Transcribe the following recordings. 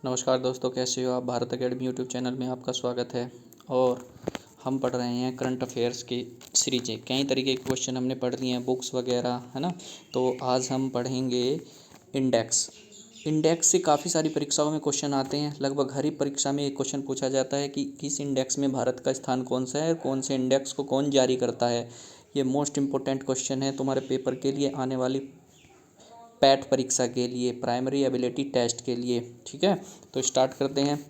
नमस्कार दोस्तों, कैसे हो आप। भारत एकेडमी यूट्यूब चैनल में आपका स्वागत है। और हम पढ़ रहे हैं करंट अफेयर्स की सीरीजें। कई तरीके के क्वेश्चन हमने पढ़ लिए हैं, बुक्स वगैरह, है ना। तो आज हम पढ़ेंगे इंडेक्स। इंडेक्स से काफ़ी सारी परीक्षाओं में क्वेश्चन आते हैं। लगभग हर ही परीक्षा में एक क्वेश्चन पूछा जाता है कि किस इंडेक्स में भारत का स्थान कौन सा है और कौन से इंडेक्स को कौन जारी करता है। ये मोस्ट इंपॉर्टेंट क्वेश्चन है तुम्हारे पेपर के लिए, आने वाली पैट परीक्षा के लिए, प्राइमरी एबिलिटी टेस्ट के लिए। ठीक है, तो स्टार्ट करते हैं।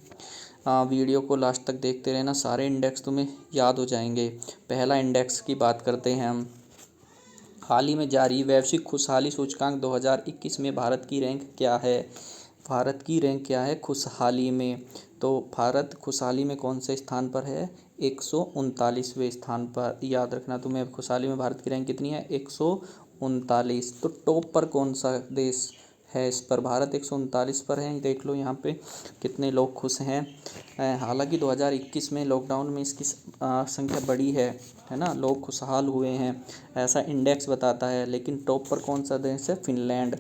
वीडियो को लास्ट तक देखते रहना, सारे इंडेक्स तुम्हें याद हो जाएंगे। पहला इंडेक्स की बात करते हैं हम। हाल ही में जारी वैश्विक खुशहाली सूचकांक 2021 में भारत की रैंक क्या है। भारत की रैंक क्या है खुशहाली में। तो भारत खुशहाली में कौन से स्थान पर है? 139वें स्थान पर। याद रखना तुम्हें, खुशहाली में भारत की रैंक कितनी है? 139। तो टॉप पर कौन सा देश है इस पर? भारत 139 पर है। देख लो यहाँ पे कितने लोग खुश हैं। हालांकि 2021 में लॉकडाउन में इसकी संख्या बढ़ी है ना। लोग खुशहाल हुए हैं, ऐसा इंडेक्स बताता है। लेकिन टॉप पर कौन सा देश है? फिनलैंड।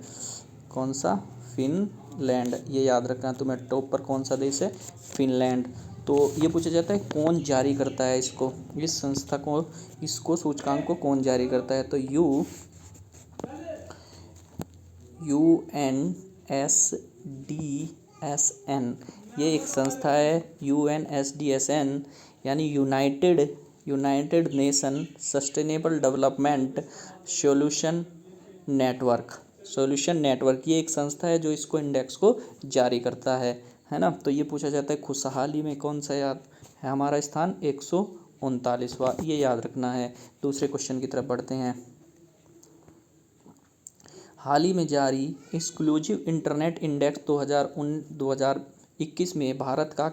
कौन सा? फिनलैंड। ये याद रखना तुम्हें, टॉप पर कौन सा देश है? फिनलैंड। तो ये पूछा जाता है कौन जारी करता है इसको, इस संस्था को, इसको सूचकांक को कौन जारी करता है। तो UNSDSN ये एक संस्था है। UNSDSN यानी United nation sustainable development solution network ये एक संस्था है जो इसको इंडेक्स को जारी करता है ना। तो ये पूछा जाता है खुशहाली में कौन सा याद है हमारा स्थान? 139वां। ये याद रखना है। दूसरे क्वेश्चन की तरफ बढ़ते हैं। हाल ही में जारी एक्सक्लूसिव इंटरनेट इंडेक्स 2021 में भारत का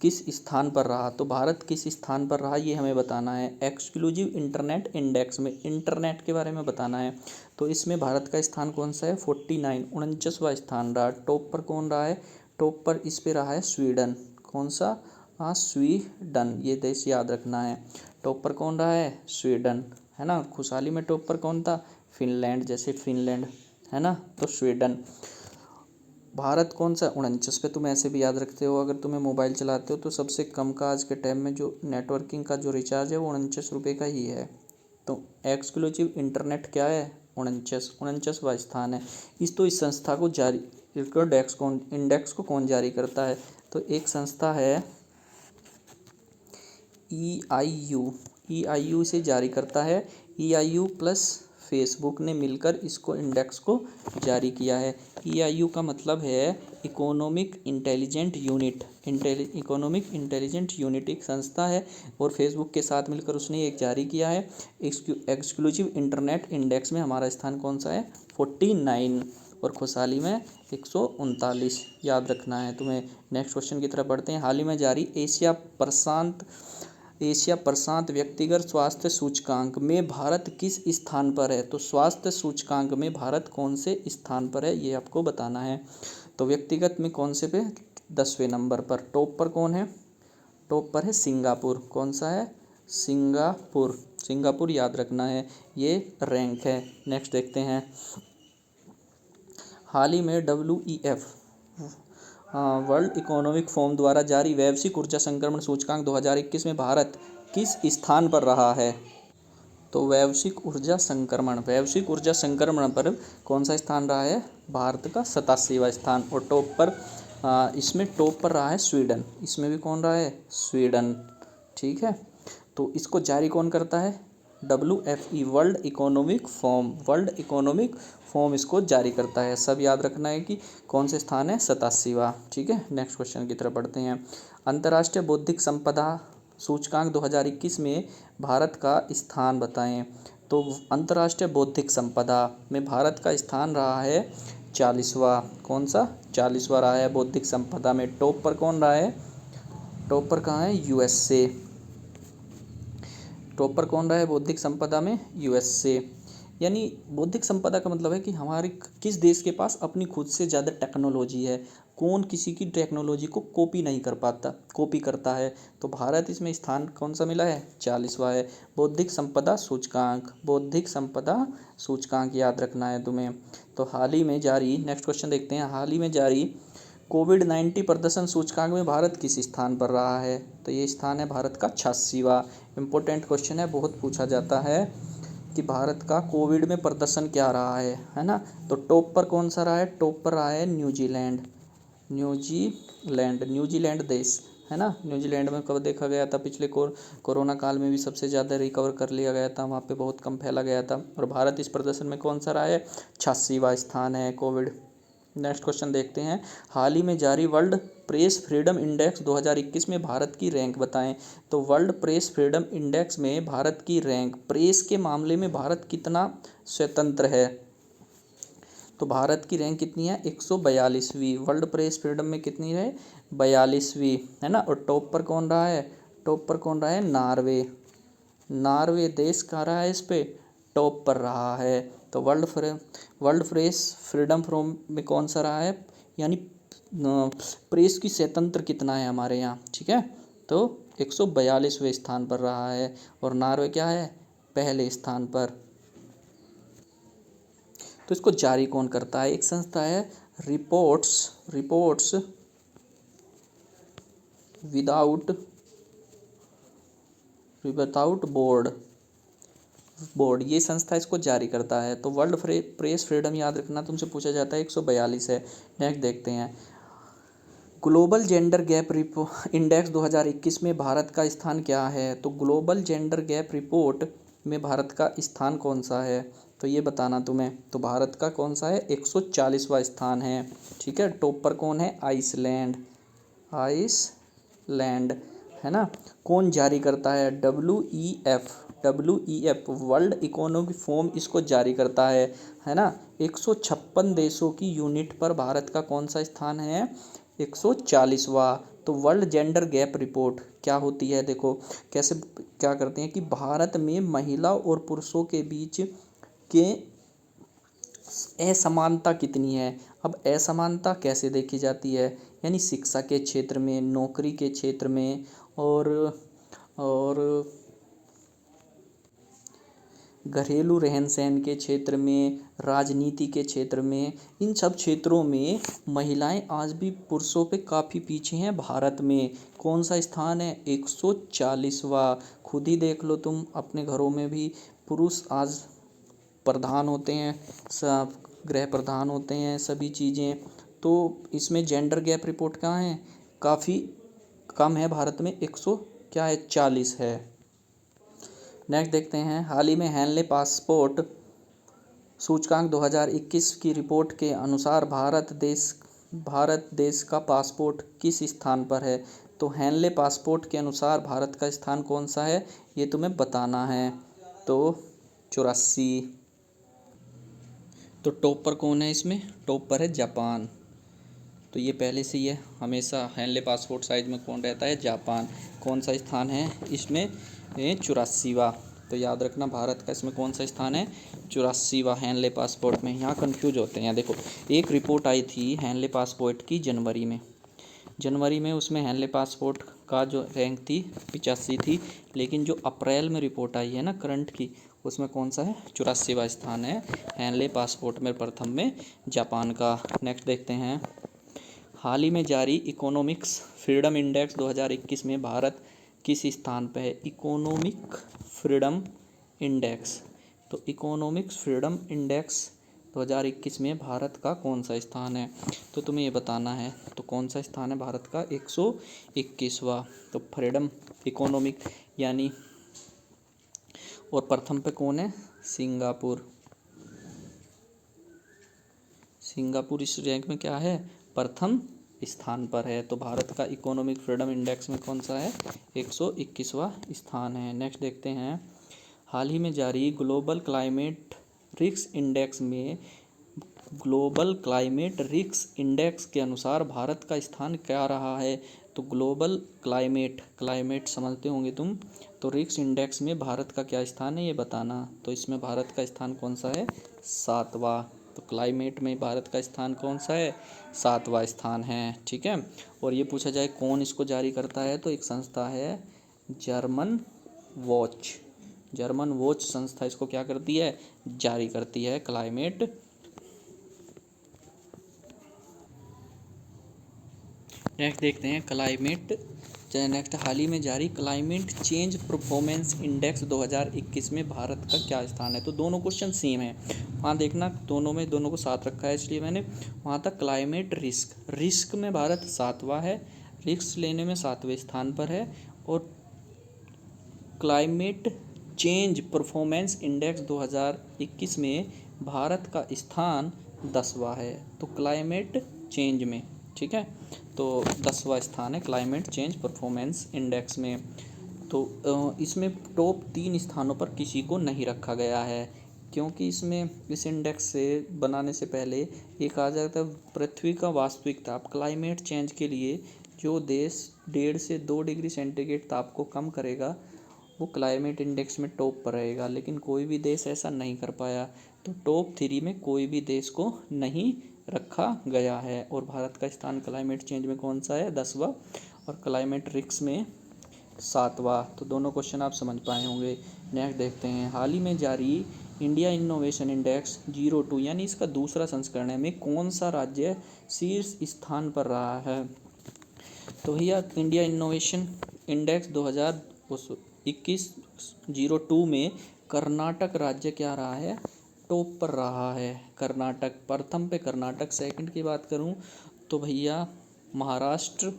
किस स्थान पर रहा। तो भारत किस स्थान पर रहा ये हमें बताना है। एक्सक्लूसिव इंटरनेट इंडेक्स में इंटरनेट के बारे में बताना है। तो इसमें भारत का स्थान कौन सा है? 49वां स्थान रहा। टॉप पर कौन रहा है? टॉप पर इस पे रहा है स्वीडन। कौन सा? स्वीडन। ये देश याद रखना है। टॉप पर कौन रहा है? स्वीडन, है ना। खुशहाली में टॉप पर कौन था? फिनलैंड, जैसे फिनलैंड, है ना। तो स्वीडन। भारत कौन सा? 49 पे। तुम ऐसे भी याद रखते हो, अगर तुम्हें मोबाइल चलाते हो तो सबसे कम का आज के टाइम में जो नेटवर्किंग का जो रिचार्ज है वो 49 रुपये का ही है। तो एक्सक्लूसिव इंटरनेट क्या है? 49वां स्थान है। इस संस्था को जारी इंडेक्स को कौन जारी करता है? तो एक संस्था है EIU इसे जारी करता है। EIU प्लस फेसबुक ने मिलकर इसको इंडेक्स को जारी किया है। EIU का मतलब है इकोनॉमिक इंटेलिजेंट यूनिट एक संस्था है और फेसबुक के साथ मिलकर उसने एक जारी किया है। एक्सक्लूसिव इंटरनेट इंडेक्स में हमारा स्थान कौन सा है? 49 और खुशहाली में 139। याद रखना है तुम्हें। नेक्स्ट क्वेश्चन की तरफ बढ़ते हैं। हाल ही में जारी एशिया प्रशांत व्यक्तिगत स्वास्थ्य सूचकांक में भारत किस स्थान पर है। तो स्वास्थ्य सूचकांक में भारत कौन से स्थान पर है ये आपको बताना है। तो व्यक्तिगत में कौन से पे? 10वें नंबर पर। टॉप पर कौन है? टॉप पर है सिंगापुर। कौन सा है? सिंगापुर याद रखना है, ये रैंक है। नेक्स्ट देखते हैं। हाल ही में WEF वर्ल्ड इकोनॉमिक फोरम द्वारा जारी वैश्विक ऊर्जा संक्रमण सूचकांक 2021 में भारत किस स्थान पर रहा है। तो वैश्विक ऊर्जा संक्रमण पर कौन सा स्थान रहा है? भारत का 87वां स्थान। और टॉप पर इसमें टॉप पर रहा है स्वीडन। इसमें भी कौन रहा है? स्वीडन। ठीक है, तो इसको जारी कौन करता है? WFE वर्ल्ड इकोनॉमिक फोरम इसको जारी करता है। सब याद रखना है कि कौन से स्थान है? 87वां। ठीक है, नेक्स्ट क्वेश्चन की तरफ बढ़ते हैं। अंतर्राष्ट्रीय बौद्धिक संपदा सूचकांक 2021 में भारत का स्थान बताएं। तो अंतर्राष्ट्रीय बौद्धिक संपदा में भारत का स्थान रहा है 40वां। कौन सा? 40वां रहा है बौद्धिक संपदा में। टॉप पर कौन रहा है? टॉप पर कहाँ है? USA। टॉप पर कौन रहा है बौद्धिक संपदा में? USA। यानी बौद्धिक संपदा का मतलब है कि हमारे किस देश के पास अपनी खुद से ज़्यादा टेक्नोलॉजी है, कौन किसी की टेक्नोलॉजी को कॉपी करता है। तो भारत इसमें स्थान कौन सा मिला है? 40वां है। बौद्धिक संपदा सूचकांक याद रखना है तुम्हें। तो हाल ही में जारी, नेक्स्ट क्वेश्चन देखते हैं। हाल ही में जारी कोविड-19 प्रदर्शन सूचकांक में भारत किस स्थान पर रहा है? तो ये स्थान है भारत का 86वां। इम्पोर्टेंट क्वेश्चन है, बहुत पूछा जाता है कि भारत का कोविड में प्रदर्शन क्या रहा है ना। तो टॉप पर कौन सा रहा है? टॉप पर रहा है न्यूजीलैंड। न्यूजीलैंड देश है ना। न्यूजीलैंड में कब देखा गया था? पिछले कोरोना काल में भी सबसे ज़्यादा रिकवर कर लिया गया था, वहाँ पे बहुत कम फैला गया था। और भारत इस प्रदर्शन में कौन सा रहा है? 86वां स्थान है कोविड। नेक्स्ट क्वेश्चन देखते हैं। हाल ही में जारी वर्ल्ड प्रेस फ्रीडम इंडेक्स 2021 में भारत की रैंक बताएं। तो वर्ल्ड प्रेस फ्रीडम इंडेक्स में भारत की रैंक, प्रेस के मामले में भारत कितना स्वतंत्र है? तो भारत की रैंक कितनी है? 142वीं। वर्ल्ड प्रेस फ्रीडम में कितनी है? 42वीं, है ना। और टॉप पर कौन रहा है? टॉप पर कौन रहा है? नॉर्वे देश कहाँ रहा है? इस पे टॉप पर रहा है। तो वर्ल्ड प्रेस फ्रीडम फ्रोम में कौन सा रहा है, यानी प्रेस की स्वतंत्र कितना है हमारे यहाँ, ठीक है। तो 142वें स्थान पर रहा है। और नॉर्वे क्या है? पहले स्थान पर। तो इसको जारी कौन करता है? एक संस्था है रिपोर्ट्स विदाउट बोर्ड, ये संस्था इसको जारी करता है। तो वर्ल्ड प्रेस फ्रीडम याद रखना, तुमसे पूछा जाता है, 142 है। नेक्स्ट देखते हैं। ग्लोबल जेंडर गैप इंडेक्स 2021 में भारत का स्थान क्या है? तो ग्लोबल जेंडर गैप रिपोर्ट में भारत का स्थान कौन सा है? तो ये बताना तुम्हें। तो भारत का कौन सा है? 140वां स्थान है, ठीक है। टॉप पर कौन है? आइसलैंड है ना। कौन जारी करता है? WEF वर्ल्ड इकोनॉमिक फोरम इसको जारी करता है ना। 156 देशों की यूनिट पर भारत का कौन सा स्थान है? 140वां। तो वर्ल्ड जेंडर गैप रिपोर्ट क्या होती है? देखो कैसे क्या करते हैं कि भारत में महिला और पुरुषों के बीच के असमानता कितनी है। अब असमानता कैसे देखी जाती है? यानी शिक्षा के क्षेत्र में, नौकरी के क्षेत्र में, और घरेलू रहन सहन के क्षेत्र में, राजनीति के क्षेत्र में, इन सब क्षेत्रों में महिलाएं आज भी पुरुषों पे काफ़ी पीछे हैं। भारत में कौन सा स्थान है? 140वां। खुद ही देख लो तुम अपने घरों में भी, पुरुष आज प्रधान होते हैं, सब गृह प्रधान होते हैं, सभी चीज़ें। तो इसमें जेंडर गैप रिपोर्ट कहाँ है? काफ़ी कम है भारत में, 140 है। नेक्स्ट देखते हैं। हाल ही में हेनले पासपोर्ट सूचकांक 2021 की रिपोर्ट के अनुसार भारत देश का पासपोर्ट किस स्थान पर है? तो हेनले पासपोर्ट के अनुसार भारत का स्थान कौन सा है, ये तुम्हें बताना है। तो 84। तो टॉप पर कौन है इसमें? टॉप पर है जापान। तो ये पहले से ही है, हमेशा हेनले पासपोर्ट साइज में कौन रहता है? जापान। कौन सा स्थान है इसमें? 84वां। तो याद रखना भारत का इसमें कौन सा स्थान है? 84वां हेनले पासपोर्ट में। यहाँ कंफ्यूज होते हैं। देखो एक रिपोर्ट आई थी हेनले पासपोर्ट की जनवरी में उसमें हेनले पासपोर्ट का जो रैंक थी 85 थी, लेकिन जो अप्रैल में रिपोर्ट आई है ना करंट की, उसमें कौन सा है? 84वां स्थान है हेनले पासपोर्ट में, प्रथम में जापान का। नेक्स्ट देखते हैं। हाल ही में जारी इकोनॉमिक्स फ्रीडम इंडेक्स 2021 में भारत किस स्थान पर है? Economic freedom index. तो इकोनॉमिक्स फ्रीडम इंडेक्स 2021 में भारत का कौन सा स्थान है? तो तुम्हें ये बताना है। तो कौन सा स्थान है भारत का? 121वां। तो फ्रीडम इकोनॉमिक यानी, और प्रथम पे कौन है? सिंगापुर इस रैंक में क्या है? प्रथम स्थान पर है। तो भारत का इकोनॉमिक फ्रीडम इंडेक्स में कौन सा है? 121वां स्थान है। नेक्स्ट देखते हैं। हाल ही में जारी ग्लोबल क्लाइमेट रिस्क इंडेक्स के अनुसार भारत का स्थान क्या रहा है? तो ग्लोबल क्लाइमेट समझते होंगे तुम। तो रिस्क इंडेक्स में भारत का क्या स्थान है, ये बताना। तो इसमें भारत का स्थान कौन सा है? 7वां। तो क्लाइमेट में भारत का स्थान कौन सा है? 7वां स्थान है, ठीक है। और ये पूछा जाए कौन इसको जारी करता है, तो एक संस्था है जर्मन वॉच संस्था इसको क्या करती है? जारी करती है क्लाइमेट नेक्स्ट देखते हैं क्लाइमेट नेक्स्ट हाल ही में जारी क्लाइमेट चेंज परफॉर्मेंस इंडेक्स 2021 में भारत का क्या स्थान है। तो दोनों क्वेश्चन सेम है, वहाँ देखना दोनों को साथ रखा है, इसलिए मैंने वहाँ तक क्लाइमेट रिस्क में भारत 7वां है, रिस्क लेने में 7वें स्थान पर है, और क्लाइमेट चेंज परफॉर्मेंस इंडेक्स 2021 में भारत का स्थान 10वां है। तो क्लाइमेट चेंज में, ठीक है, तो 10वां स्थान है क्लाइमेट चेंज परफॉर्मेंस इंडेक्स में। तो इसमें टॉप 3 स्थानों पर किसी को नहीं रखा गया है, क्योंकि इसमें इस इंडेक्स से बनाने से पहले ये कहा जाता है पृथ्वी का वास्तविक ताप। क्लाइमेट चेंज के लिए जो देश 1.5 से 2 डिग्री सेंटीग्रेड ताप को कम करेगा वो क्लाइमेट इंडेक्स में टॉप पर रहेगा, लेकिन कोई भी देश ऐसा नहीं कर पाया। तो टॉप 3 में कोई भी देश को नहीं रखा गया है, और भारत का स्थान क्लाइमेट चेंज में कौन सा है, 10वां, और क्लाइमेट रिस्क में 7वां। तो दोनों क्वेश्चन आप समझ पाए होंगे। नेक्स्ट देखते हैं हाल ही में जारी इंडिया इनोवेशन इंडेक्स 02 यानी इसका दूसरा संस्करण है में कौन सा राज्य शीर्ष स्थान पर रहा है। तो भैया इंडिया इनोवेशन इंडेक्स 2021 02 में कर्नाटक राज्य क्या रहा है, टॉप पर रहा है। कर्नाटक प्रथम पे कर्नाटक, सेकंड की बात करूं तो भैया महाराष्ट्र,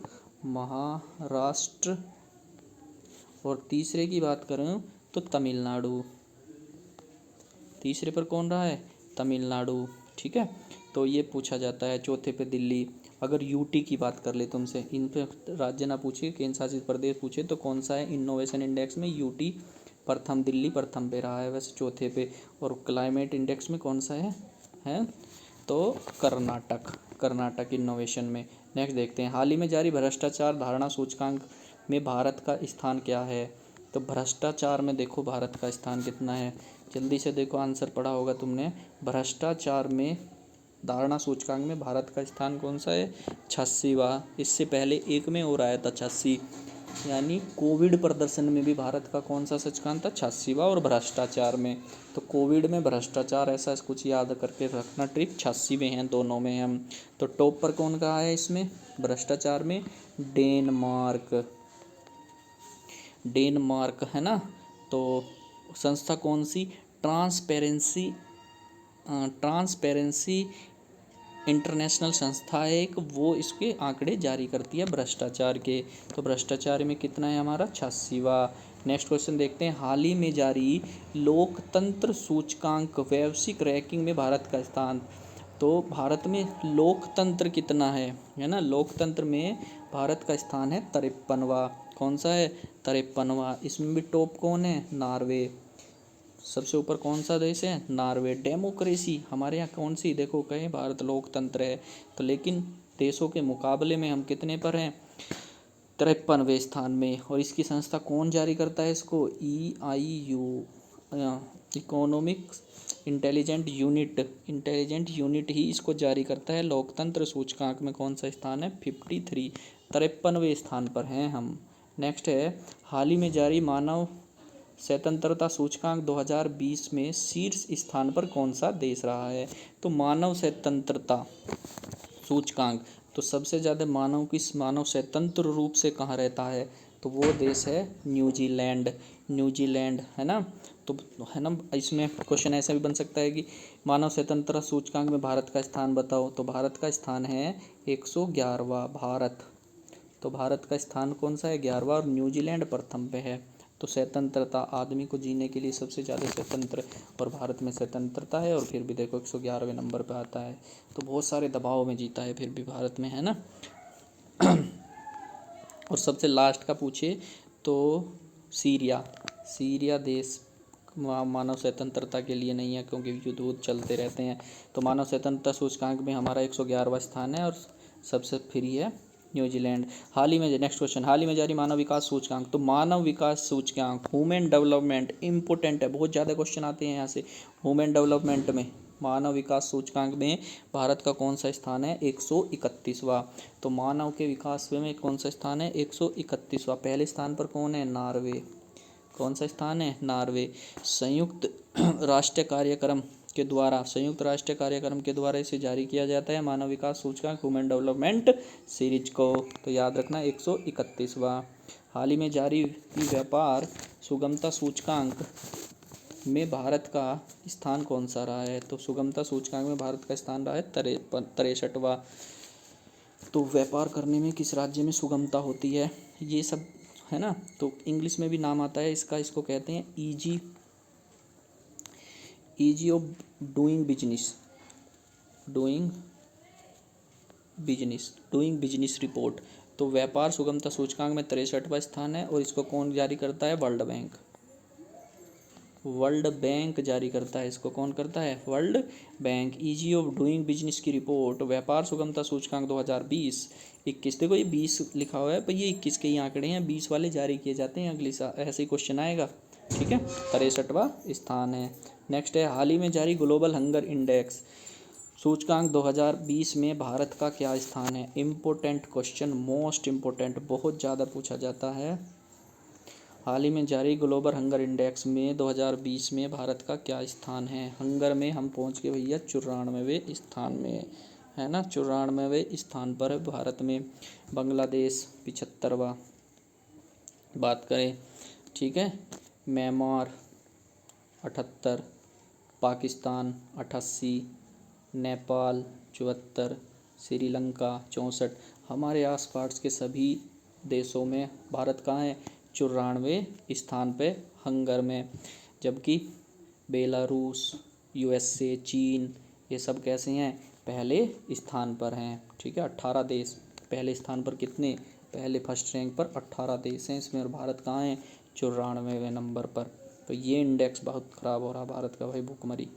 और तीसरे की बात करूं तो तमिलनाडु। तीसरे पर कौन रहा है, तमिलनाडु, ठीक है। तो ये पूछा जाता है। चौथे पे दिल्ली। अगर यूटी की बात कर ले तुमसे, इन पे राज्य ना पूछे, केंद्र शासित प्रदेश पूछे, तो कौन सा है इनोवेशन इंडेक्स में, यूटी प्रथम, दिल्ली प्रथम पे रहा है वैसे चौथे पे। और क्लाइमेट इंडेक्स में कौन सा है तो कर्नाटक इनोवेशन में। नेक्स्ट देखते हैं हाल ही में जारी भ्रष्टाचार धारणा सूचकांक में भारत का स्थान क्या है। तो भ्रष्टाचार में देखो भारत का स्थान कितना है, जल्दी से देखो, आंसर पढ़ा होगा तुमने। भ्रष्टाचार में धारणा सूचकांक में भारत का स्थान कौन सा है, 86वां। इससे पहले एक में और आया था 86, यानी कोविड प्रदर्शन में भी भारत का कौन सा सूचकांक था, 86वां। और भ्रष्टाचार में तो कोविड में भ्रष्टाचार ऐसा कुछ याद करके रखना ट्रिक, 86 में हैं दोनों में हम। तो टॉप पर कौन कहा है इसमें भ्रष्टाचार में, डेनमार्क है ना। तो संस्था कौन सी, ट्रांसपेरेंसी इंटरनेशनल संस्था है एक, वो इसके आंकड़े जारी करती है भ्रष्टाचार के। तो भ्रष्टाचार में कितना है हमारा, 86वां। नेक्स्ट क्वेश्चन देखते हैं हाल ही में जारी लोकतंत्र सूचकांक वैश्विक रैंकिंग में भारत का स्थान। तो भारत में लोकतंत्र कितना है ना, लोकतंत्र में भारत का स्थान है 53वां। कौन सा है, 53वां। इसमें भी टॉप कौन है, नॉर्वे। सबसे ऊपर कौन सा देश है, नॉर्वे। डेमोक्रेसी हमारे यहाँ कौन सी, देखो कहीं भारत लोकतंत्र है तो, लेकिन देशों के मुकाबले में हम कितने पर हैं, 53वें स्थान में। और इसकी संस्था कौन जारी करता है इसको, EIU, इकोनॉमिक इंटेलिजेंट यूनिट ही इसको जारी करता है। लोकतंत्र सूचकांक में कौन सा स्थान है, 53, 53वें स्थान पर हैं हम। नेक्स्ट है हाल ही में जारी मानव स्वतंत्रता सूचकांक 2020 में शीर्ष स्थान पर कौन सा देश रहा है। तो मानव स्वतंत्रता सूचकांक, तो सबसे ज़्यादा मानव स्वतंत्र रूप से कहाँ रहता है, तो वो देश है न्यूजीलैंड है ना। तो है ना, इसमें क्वेश्चन ऐसा भी बन सकता है कि मानव स्वतंत्रता सूचकांक में भारत का स्थान बताओ। तो भारत का स्थान है 111वां भारत। तो भारत का स्थान कौन सा है, 11वां, और न्यूजीलैंड प्रथम पे है। तो स्वतंत्रता, आदमी को जीने के लिए सबसे ज़्यादा स्वतंत्र, और भारत में स्वतंत्रता है, और फिर भी देखो 111वें नंबर पे आता है। तो बहुत सारे दबाव में जीता है फिर भी भारत में, है ना। और सबसे लास्ट का पूछे तो सीरिया देश मानव स्वतंत्रता के लिए नहीं है, क्योंकि युद्ध चलते रहते हैं। तो मानव स्वतंत्रता सूचकांक में हमारा 111वां स्थान है, और सबसे फ्री है न्यूजीलैंड। हाल ही में नेक्स्ट क्वेश्चन, हाल ही में जारी मानव विकास सूचकांक। तो मानव विकास सूचकांक, ह्यूमन डेवलपमेंट इंपॉर्टेंट है, बहुत ज़्यादा क्वेश्चन आते हैं यहाँ से। ह्यूमन डेवलपमेंट में मानव विकास सूचकांक में भारत का कौन सा स्थान है, 131वां। तो मानव के विकास में कौन सा स्थान है, 131वां। पहले स्थान पर कौन है, नॉर्वे। कौन सा स्थान है, नॉर्वे। संयुक्त राष्ट्र कार्यक्रम के द्वारा, संयुक्त राष्ट्र कार्यक्रम के द्वारा इसे जारी किया जाता है, मानव विकास सूचकांक ह्यूमन डेवलपमेंट सीरीज को। तो याद रखना 131वां। हाल ही में जारी व्यापार सुगमता सूचकांक में भारत का स्थान कौन सा रहा है? तो सुगमता सूचकांक में भारत का स्थान रहा है 63वां। तो व्यापार करने में किस राज्य में सुगमता होती है, ये सब है ना। तो इंग्लिश में भी नाम आता है इसका, इसको कहते हैं easy of doing business report. तो व्यापार सुगमता सूचकांक में 63वां स्थान है और इसको कौन जारी करता है? वर्ल्ड बैंक जारी करता है इसको। कौन करता है? World bank. Easy of doing business की रिपोर्ट व्यापार सुगमता सूचकांक 2020-21। देखो ये 20 लिखा हुआ है पर ये 21 के ही आंकड़े हैं, 20 वाले जारी किए जाते हैं अगली साल, ऐसे ही क्वेश्चन आएगा। ठीक है, 63वां स्थान है। नेक्स्ट है हाल ही में जारी ग्लोबल हंगर इंडेक्स सूचकांक 2020 में भारत का क्या स्थान है? इम्पोर्टेंट क्वेश्चन, मोस्ट इम्पोर्टेंट, बहुत ज़्यादा पूछा जाता है। हाल ही में जारी ग्लोबल हंगर इंडेक्स में 2020 में भारत का क्या स्थान है? हंगर में हम पहुंच गए भैया 94वें स्थान में, है ना, 94वें स्थान पर है भारत में। बांग्लादेश 75वां बात करें, ठीक है, म्यांमार 78, पाकिस्तान 88, नेपाल 74, श्रीलंका 64। हमारे आसपास के सभी देशों में भारत कहाँ है? 94वें स्थान पे हंगर में। जबकि बेलारूस, यूएसए, चीन, ये सब कैसे हैं? पहले स्थान पर हैं। ठीक है, 18 देश पहले स्थान पर। कितने? पहले फर्स्ट रैंक पर 18 देश हैं इसमें, और भारत कहाँ है? 94वें नंबर पर। तो ये इंडेक्स बहुत ख़राब हो रहा भारत का भाई, भूखमरी।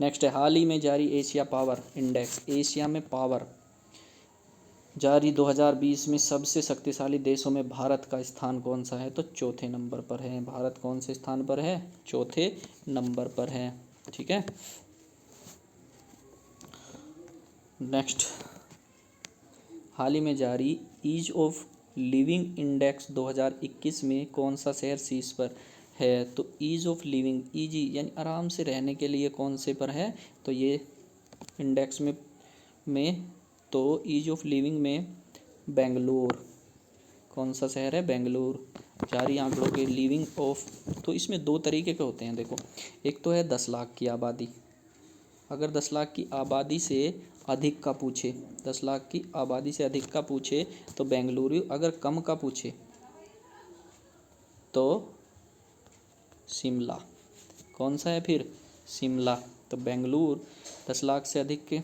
नेक्स्ट है हाल ही में जारी एशिया पावर इंडेक्स, एशिया में पावर जारी 2020 में सबसे शक्तिशाली देशों में भारत का स्थान कौन सा है? तो चौथे नंबर पर है। भारत कौन से स्थान पर है? चौथे नंबर पर है। ठीक है, नेक्स्ट हाल ही में जारी ईज ऑफ लिविंग इंडेक्स 2021 में कौन सा शहर शीर्ष पर है? तो ईज ऑफ लिविंग, ईजी यानी आराम से रहने के लिए कौन से पर है? तो ये इंडेक्स में तो ईज ऑफ लिविंग में बेंगलुरु, कौन सा शहर है? बेंगलुरु। जारी आंकड़ों के लिविंग ऑफ, तो इसमें दो तरीके के होते हैं देखो। एक तो है 10 लाख की आबादी, अगर 10 लाख की आबादी से अधिक का पूछे, 10 लाख की आबादी से अधिक का पूछे तो बेंगलुरु, अगर कम का पूछे तो शिमला। कौन सा है फिर? शिमला। तो बेंगलुरु 10 लाख से अधिक के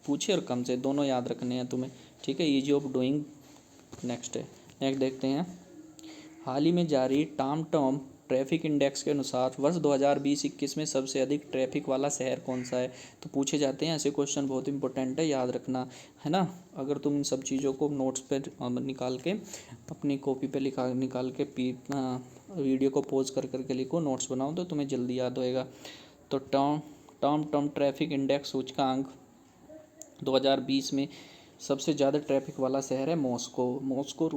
पूछे और कम से, दोनों याद रखने हैं तुम्हें। ठीक है, ईजी ऑफ डूइंग। नेक्स्ट देखते हैं हाल ही में जारी टॉम ट्रैफिक इंडेक्स के अनुसार वर्ष 2020-21 में सबसे अधिक ट्रैफिक वाला शहर कौन सा है? तो पूछे जाते हैं ऐसे क्वेश्चन, बहुत इंपॉर्टेंट है, याद रखना है ना। अगर तुम इन सब चीज़ों को नोट्स पे निकाल के अपनी कॉपी पे निकाल के वीडियो को पॉज कर करके लिखो, नोट्स बनाओ तो तुम्हें जल्दी याद होएगा। तो टॉम ट्रैफिक इंडेक्स सूचकांक 2020 में सबसे ज़्यादा ट्रैफिक वाला शहर है मॉस्को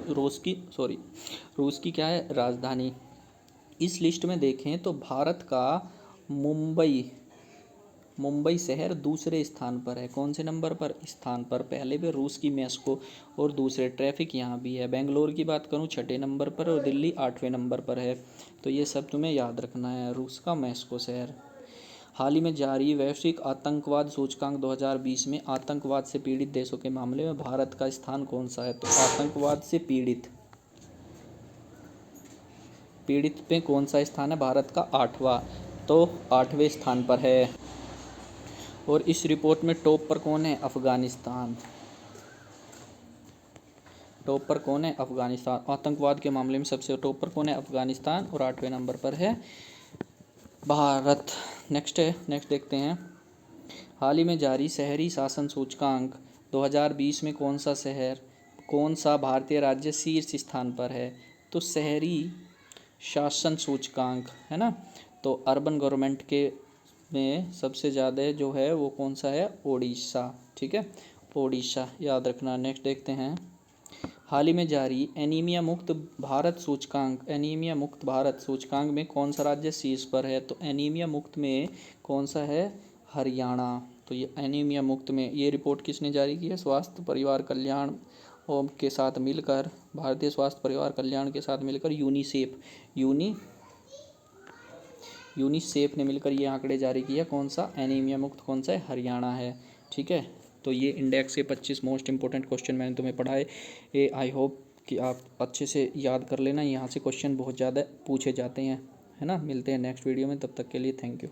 रूस की क्या है? राजधानी। इस लिस्ट में देखें तो भारत का मुंबई शहर दूसरे स्थान पर है। कौन से नंबर पर? स्थान पर। पहले पे रूस की मॉस्को और दूसरे ट्रैफिक यहाँ भी है। बेंगलोर की बात करूँ 6ठे नंबर पर और दिल्ली 8वें नंबर पर है। तो ये सब तुम्हें याद रखना है, रूस का मॉस्को शहर। हाल ही में जारी वैश्विक आतंकवाद सूचकांक 2020 में आतंकवाद से पीड़ित देशों के मामले में भारत का स्थान कौन सा है? तो आतंकवाद से पीड़ित पे कौन सा स्थान है? भारत का 8वां, तो 8वें स्थान पर है। और इस रिपोर्ट में टॉप पर कौन है? अफगानिस्तान। टॉप पर कौन है? अफगानिस्तान। आतंकवाद के मामले में सबसे टॉप पर कौन है? अफगानिस्तान। और 8वें नंबर पर है भारत। नेक्स्ट देखते हैं हाल ही में जारी शहरी शासन सूचकांक 2020 में कौन सा भारतीय राज्य शीर्ष स्थान पर है? तो शहरी शासन सूचकांक है ना, तो अर्बन गवर्नमेंट के में सबसे ज़्यादा जो है वो कौन सा है? ओडिशा। ठीक है, ओडिशा याद रखना। नेक्स्ट देखते हैं हाल ही में जारी एनीमिया मुक्त भारत सूचकांक में कौन सा राज्य शीर्ष पर है? तो एनीमिया मुक्त में कौन सा है? हरियाणा। तो ये एनीमिया मुक्त में ये रिपोर्ट किसने जारी की है? स्वास्थ्य परिवार कल्याण और के साथ मिलकर, भारतीय स्वास्थ्य परिवार कल्याण के साथ मिलकर यूनिसेफ ने मिलकर ये आंकड़े जारी किया। कौन सा? एनीमिया मुक्त कौन सा है? हरियाणा है। ठीक है, तो ये इंडेक्स से 25 मोस्ट इंपॉर्टेंट क्वेश्चन मैंने तुम्हें पढ़ाए। ये आई होप कि आप अच्छे से याद कर लेना, यहाँ से क्वेश्चन बहुत ज़्यादा पूछे जाते हैं, है ना। मिलते हैं नेक्स्ट वीडियो में, तब तक के लिए थैंक यू।